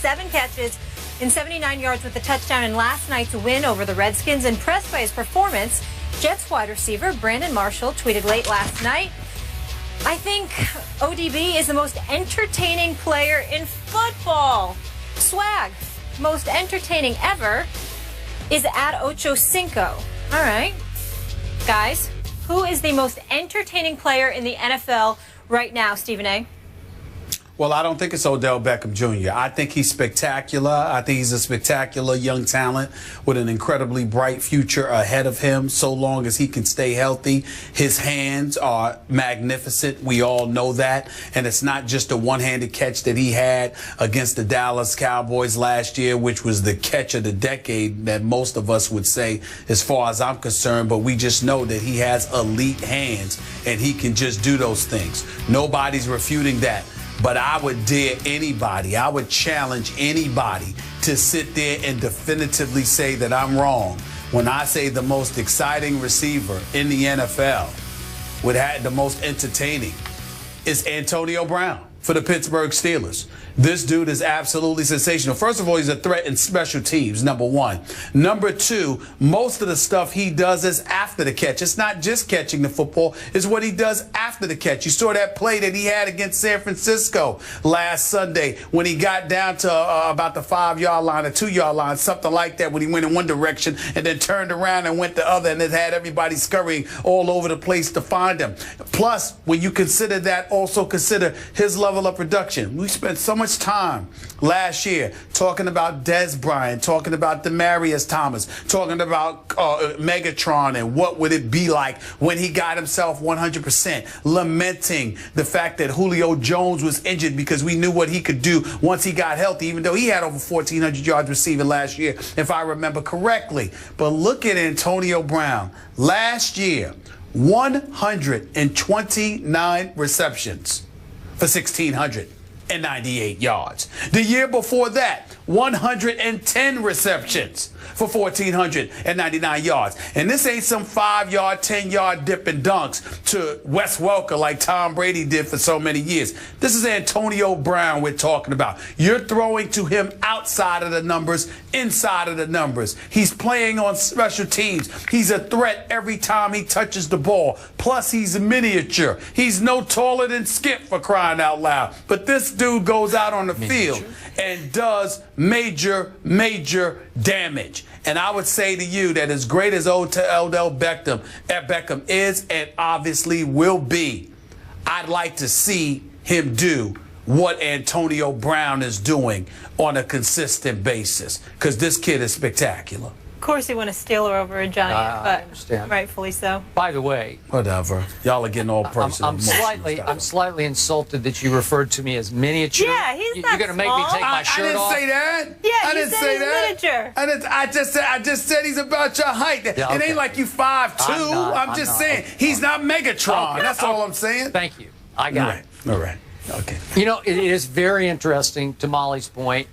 7 catches and 79 yards with a touchdown in last night's win over the Redskins. Impressed by his performance, Jets wide receiver Brandon Marshall tweeted late last night, "I think ODB is the most entertaining player in football. Swag, most entertaining ever is at Ocho Cinco." All right, guys, who is the most entertaining player in the NFL right now, Stephen A.? Well, I don't think it's Odell Beckham Jr. I think he's spectacular. I think he's a spectacular young talent with an incredibly bright future ahead of him, so long as he can stay healthy. His hands are magnificent. We all know that. And it's not just a one-handed catch that he had against the Dallas Cowboys last year, which was the catch of the decade that most of us would say, as far as I'm concerned. But we just know that he has elite hands and he can just do those things. Nobody's refuting that. But I would dare anybody, I would challenge anybody to sit there and definitively say that I'm wrong when I say the most exciting receiver in the NFL, would have the most entertaining, is Antonio Brown for the Pittsburgh Steelers. This dude is absolutely sensational. First of all, he's a threat in special teams, number one. Number two, most of the stuff he does is after the catch. It's not just catching the football, it's what he does after the catch. You saw that play that he had against San Francisco last Sunday when he got down to about the 5-yard line or 2-yard line, something like that, when he went in one direction and then turned around and went the other, and it had everybody scurrying all over the place to find him. Plus, when you consider that, also consider his level of production. We spent so much time last year talking about Dez Bryant, talking about Demaryius Thomas, talking about Megatron and what would it be like when he got himself 100%, lamenting the fact that Julio Jones was injured because we knew what he could do once he got healthy, even though he had over 1,400 yards receiving last year, if I remember correctly. But look at Antonio Brown. Last year, 129 receptions for 1,698 yards. The year before that, 110 receptions for 1,499 yards. And this ain't some 5-yard, 10-yard dip and dunks to Wes Welker like Tom Brady did for so many years. This is Antonio Brown we're talking about. You're throwing to him outside of the numbers, inside of the numbers. He's playing on special teams. He's a threat every time he touches the ball. Plus, he's miniature. He's no taller than Skip, for crying out loud. But this dude goes out on the field and does major damage. And I would say to you that as great as Odell Beckham is and obviously will be, I'd like to see him do what Antonio Brown is doing on a consistent basis, because this kid is spectacular. Of course, he won a Steeler over a Giant, but I understand. Rightfully so. By the way, whatever. Y'all are getting all personal. I'm slightly insulted that you referred to me as miniature. Yeah, he's not You're going to make me take my shirt off? I didn't say that. Yeah, I didn't say that. Miniature. I just said he's about your height. Yeah, It ain't like you 5'2". I'm just saying he's not Megatron. Okay. That's all I'm saying. Thank you. I got it. All right. Okay. You know, it is very interesting, to Molly's point.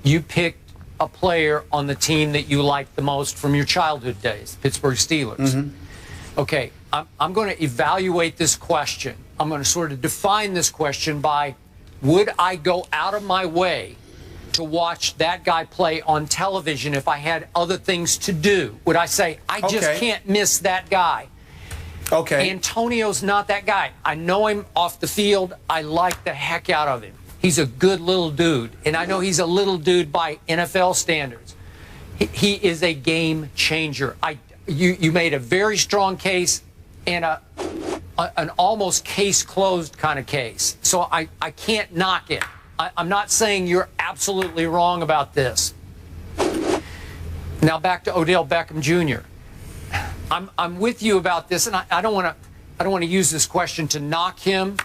You picked a player on the team that you liked the most from your childhood days, Pittsburgh Steelers. Mm-hmm. Okay, I'm going to evaluate this question. I'm going to sort of define this question by, would I go out of my way to watch that guy play on television if I had other things to do? Would I say, I just can't miss that guy? Okay. Antonio's not that guy. I know him off the field. I like the heck out of him. He's a good little dude, and I know he's a little dude by NFL standards. He is a game changer. You made a very strong case and an almost case closed kind of case. So I can't knock it. I'm not saying you're absolutely wrong about this. Now back to Odell Beckham Jr. I'm with you about this, and I don't want to use this question to knock him,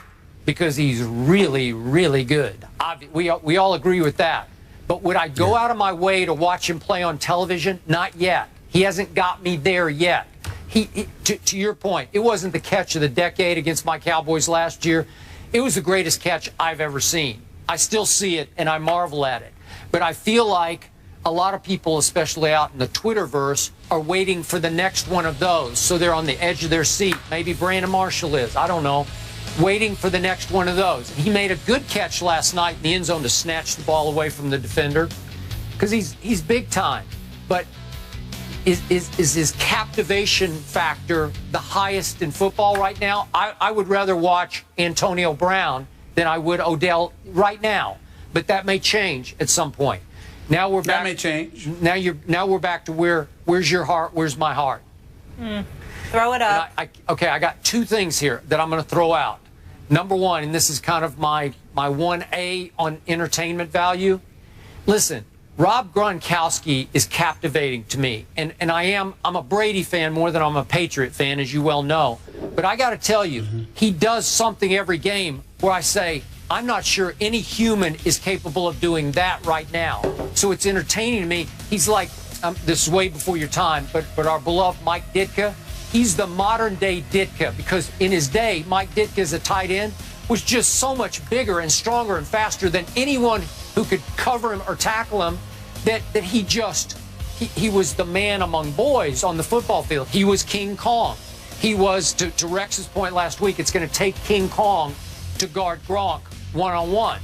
because he's really good. We all agree with that. But would I go out of my way to watch him play on television? Not yet. He hasn't got me there yet. To your point, it wasn't the catch of the decade against my Cowboys last year. It was the greatest catch I've ever seen. I still see it, and I marvel at it. But I feel like a lot of people, especially out in the Twitterverse, are waiting for the next one of those. So they're on the edge of their seat. Maybe Brandon Marshall is. I don't know. waiting for the next one of those. He made a good catch last night in the end zone to snatch the ball away from the defender because he's big time. But is his captivation factor the highest in football right now? I would rather watch Antonio Brown than I would Odell right now. But that may change at some point. Now we're back. That may change. Now we're back to where's your heart? Where's my heart? Throw it up. Okay, I got two things here that I'm going to throw out. Number one, and this is kind of my 1A on entertainment value. Listen, Rob Gronkowski is captivating to me, and I'm a Brady fan more than I'm a Patriot fan, as you well know. But I got to tell you, he does something every game where I say, I'm not sure any human is capable of doing that right now. So it's entertaining to me. He's like, this is way before your time, but our beloved Mike Ditka, he's the modern day Ditka, because in his day, Mike Ditka as a tight end was just so much bigger and stronger and faster than anyone who could cover him or tackle him, that he was the man among boys on the football field. He was King Kong. He was, to Rex's point last week, it's going to take King Kong to guard Gronk one-on-one.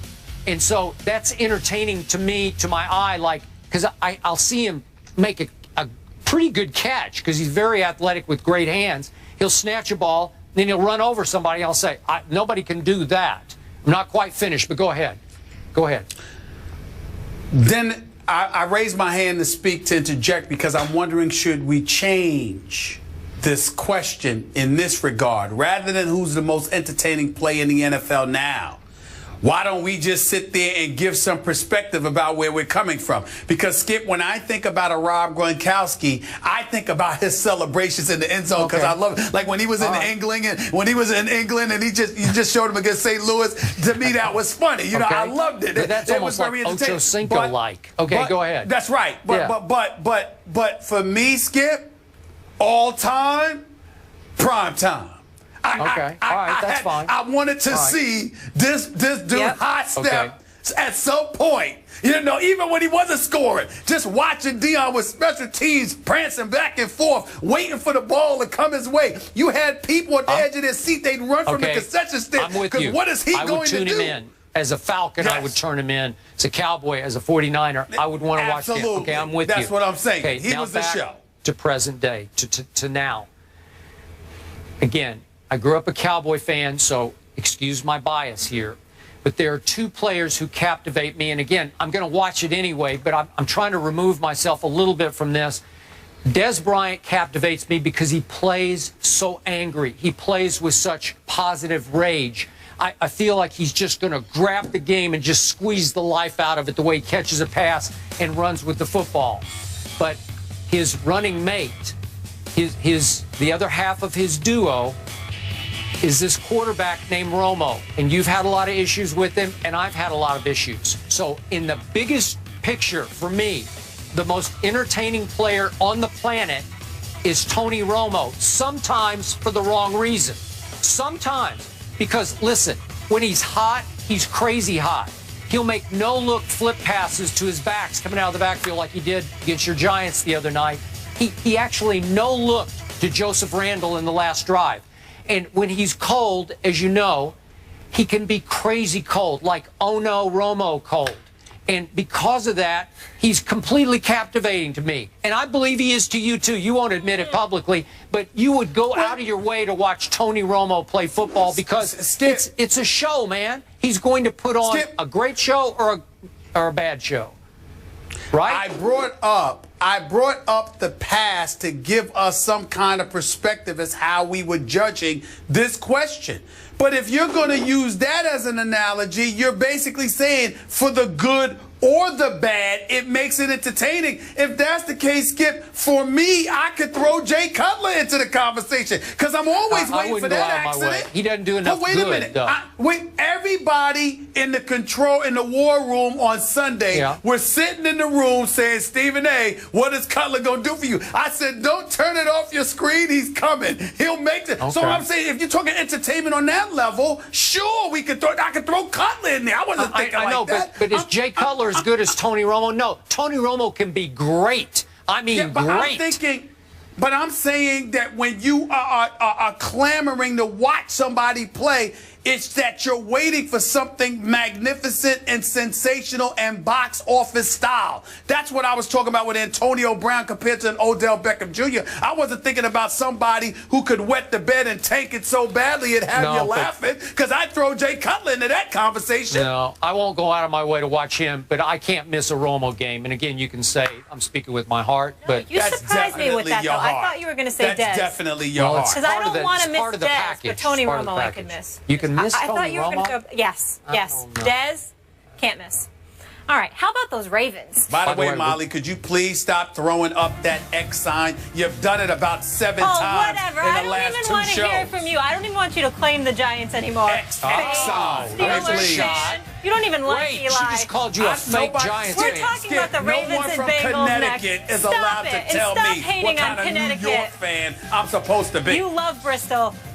And so that's entertaining to me, to my eye, like, because I'll see him make a pretty good catch because he's very athletic with great hands. He'll snatch a ball, then he'll run over somebody. I'll say, nobody can do that. I'm not quite finished, but go ahead. Go ahead. Then I raise my hand to speak, to interject, because I'm wondering, should we change this question in this regard? Rather than who's the most entertaining player in the NFL now, why don't we just sit there and give some perspective about where we're coming from? Because, Skip, when I think about a Rob Gronkowski, I think about his celebrations in the end zone, because I love it. Like when he was in England, and he just showed him against St. Louis. To me, that was funny. You know, I loved it. But that's it almost was very like entertaining. Ocho Cinco-like. Okay, go ahead. That's right. But for me, Skip, all time, prime time. All right, that's fine. I wanted to see this dude high step at some point. You know, even when he wasn't scoring, just watching Dion with special teams prancing back and forth, waiting for the ball to come his way. You had people at the edge of their seat; they'd run from the concession stand. I'm with you. What is he going to do? I would tune him in. As a Falcon, I would turn him in. As a Cowboy, as a 49er, I would want to watch him. Okay, I'm with you. That's what I'm saying. Okay, he was the show. To present day, to now. Again, I grew up a Cowboy fan, so excuse my bias here. But there are two players who captivate me. And again, I'm going to watch it anyway, but I'm trying to remove myself a little bit from this. Dez Bryant captivates me because he plays so angry. He plays with such positive rage. I feel like he's just going to grab the game and just squeeze the life out of it the way he catches a pass and runs with the football. But his running mate, the other half of his duo, is this quarterback named Romo. And you've had a lot of issues with him, and I've had a lot of issues. So in the biggest picture, for me, the most entertaining player on the planet is Tony Romo, sometimes for the wrong reason. Sometimes. Because, listen, when he's hot, he's crazy hot. He'll make no-look flip passes to his backs coming out of the backfield like he did against your Giants the other night. He actually no-looked to Joseph Randle in the last drive. And when he's cold, as you know, he can be crazy cold, like oh no, Romo cold. And because of that, he's completely captivating to me. And I believe he is to you, too. You won't admit it publicly, but you would go out of your way to watch Tony Romo play football because it's a show, man. He's going to put on a great show or a bad show. Right? I brought up the past to give us some kind of perspective as how we were judging this question. But if you're going to use that as an analogy, you're basically saying for the good or the bad, it makes it entertaining. If that's the case, Skip, for me, I could throw Jay Cutler into the conversation because I'm always waiting for that accident. He doesn't do enough. But wait a minute. Everybody in the war room on Sunday were sitting in the room saying, Stephen A., what is Cutler going to do for you? I said, don't turn it off your screen. He's coming. He'll make it. Okay. So I'm saying, if you're talking entertainment on that level, sure, I could throw Cutler in there. I wasn't thinking like that. But is Jay Cutler as good as Tony Romo? No. Tony Romo can be great. I mean, great. But I'm saying that when you are clamoring to watch somebody play, It's that you're waiting for something magnificent and sensational and box office style. That's what I was talking about with Antonio Brown compared to an Odell Beckham Jr. I wasn't thinking about somebody who could wet the bed and tank it so badly and have you laughing, because I'd throw Jay Cutler into that conversation. No, I won't go out of my way to watch him, but I can't miss a Romo game. And again, you can say I'm speaking with my heart, but you surprised me with that, though. I thought you were going to say Dez. That's definitely your heart. Because I don't want to miss Dez, but Tony Romo I could miss. You can miss I Tony thought you were going to go. Yes. Dez, can't miss. All right, how about those Ravens? By the way, Molly, could you please stop throwing up that X sign? You've done it about 7 times whatever. in the last 2 shows. I don't even want to hear it from you. I don't even want you to claim the Giants anymore. X sign. Steelers fan. You don't even like Eli. She just called you a fake Giants fan. We're talking about the Ravens no one and from Bengals Connecticut next. is allowed to tell me what kind of Connecticut. New York fan I'm supposed to be. You love Bristol.